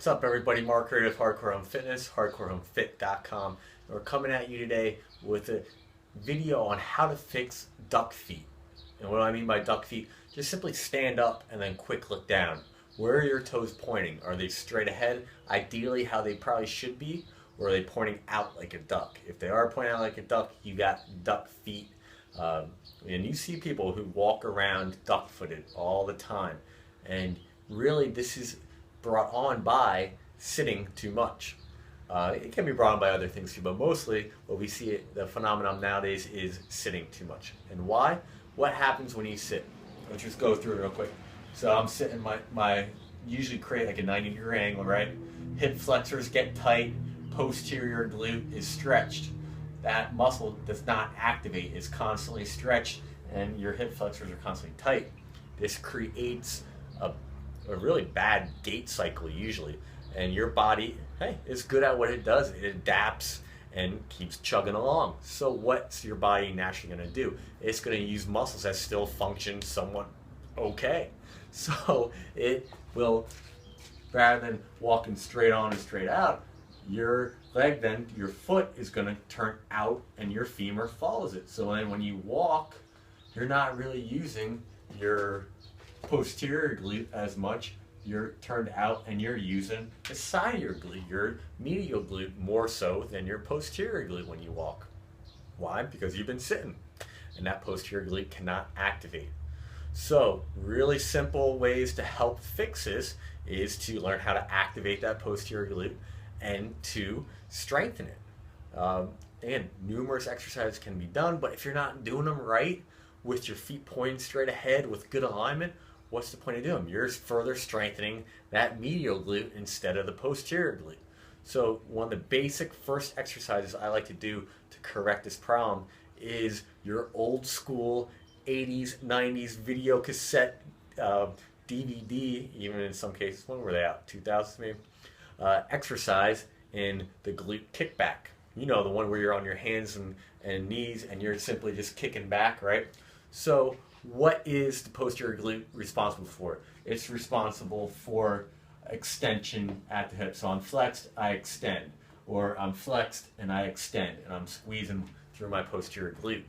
What's up, everybody? Mark here with Hardcore Home Fitness, hardcorehomefit.com. And we're coming at you today with a video on how to fix duck feet. And what do I mean by duck feet? Just simply stand up and then quick look down. Where are your toes pointing? Are they straight ahead, ideally how they probably should be, or are they pointing out like a duck? If they are pointing out like a duck, you got duck feet. And you see people who walk around duck-footed all the time. And really, this is brought on by sitting too much. It can be brought on by other things too, but mostly what we see, the phenomenon nowadays, is sitting too much. And why? What happens when you sit? Let's just go through it real quick. So I'm sitting, my usually create like a 90-degree angle, right? Hip flexors get tight, posterior glute is stretched. That muscle does not activate, it's constantly stretched, and your hip flexors are constantly tight. This creates a really bad gait cycle usually, and your body, hey, is good at what it does. It adapts and keeps chugging along. So what's your body naturally going to do? It's going to use muscles that still function somewhat okay. So it will, rather than walking straight on and straight out, your leg, then your foot is going to turn out and your femur follows it. So then when you walk, you're not really using your posterior glute as much. You're turned out and you're using the side of your glute, your medial glute, more so than your posterior glute when you walk. Why? Because you've been sitting and that posterior glute cannot activate. So really simple ways to help fix this is to learn how to activate that posterior glute and to strengthen it. Again, numerous exercises can be done, but if you're not doing them right with your feet pointing straight ahead with good alignment, what's the point of doing them? You're further strengthening that medial glute instead of the posterior glute. So one of the basic first exercises I like to do to correct this problem is your old school 80s, 90s video cassette, DVD, even in some cases, when were they out? 2000s maybe? Exercise in the glute kickback. You know, the one where you're on your hands and knees and you're simply just kicking back, right? So what is the posterior glute responsible for? It's responsible for extension at the hip. So I'm flexed, I extend. Or I'm flexed and I extend. And I'm squeezing through my posterior glute.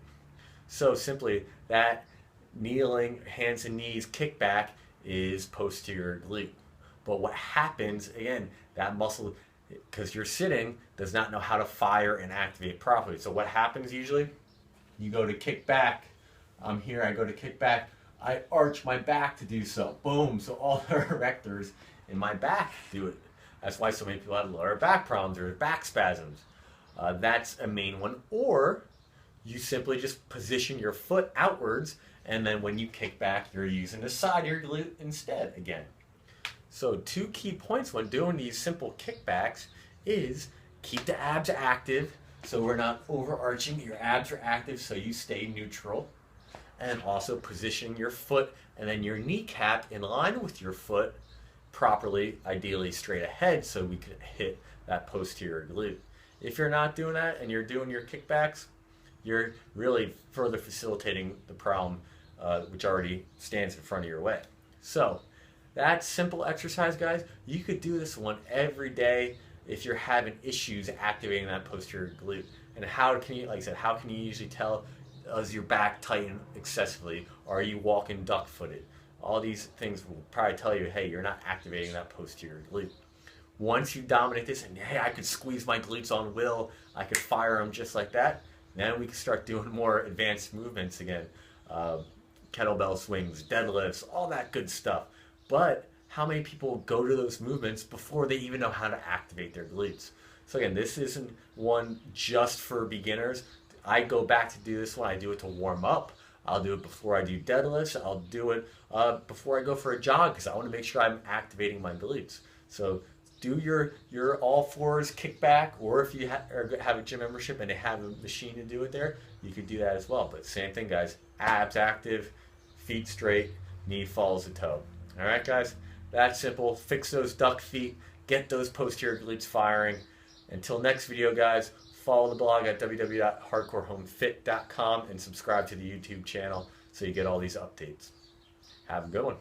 So simply that kneeling, hands and knees kickback is posterior glute. But what happens, again, that muscle, because you're sitting, does not know how to fire and activate properly. So what happens usually? You go to kick back. I'm here, I go to kick back. I arch my back to do so. Boom. So all the erectors in my back do it. That's why so many people have lower back problems or back spasms. That's a main one. Or you simply just position your foot outwards, and then when you kick back, you're using the side of your glute instead again. So two key points when doing these simple kickbacks is keep the abs active so we're not overarching. Your abs are active so you stay neutral. And also positioning your foot and then your kneecap in line with your foot properly, ideally straight ahead so we can hit that posterior glute. If you're not doing that and you're doing your kickbacks, you're really further facilitating the problem which already stands in front of your way. So that simple exercise, guys, you could do this one every day if you're having issues activating that posterior glute. And how can you, like I said, how can you usually tell, does your back tighten excessively? Or are you walking duck-footed? All these things will probably tell you, hey, you're not activating that posterior glute. Once you dominate this, and hey, I could squeeze my glutes on will, I could fire them just like that, then we can start doing more advanced movements again. Kettlebell swings, deadlifts, all that good stuff. But how many people go to those movements before they even know how to activate their glutes? So again, this isn't one just for beginners. I go back to do this one. I do it to warm up. I'll do it before I do deadlifts. I'll do it before I go for a jog because I want to make sure I'm activating my glutes. So do your all fours kickback, or if you have a gym membership and they have a machine to do it there, you could do that as well. But same thing, guys. Abs active, feet straight, knee follows the toe. All right, guys, that's simple. Fix those duck feet, get those posterior glutes firing. Until next video, guys, follow the blog at www.hardcorehomefit.com and subscribe to the YouTube channel so you get all these updates. Have a good one.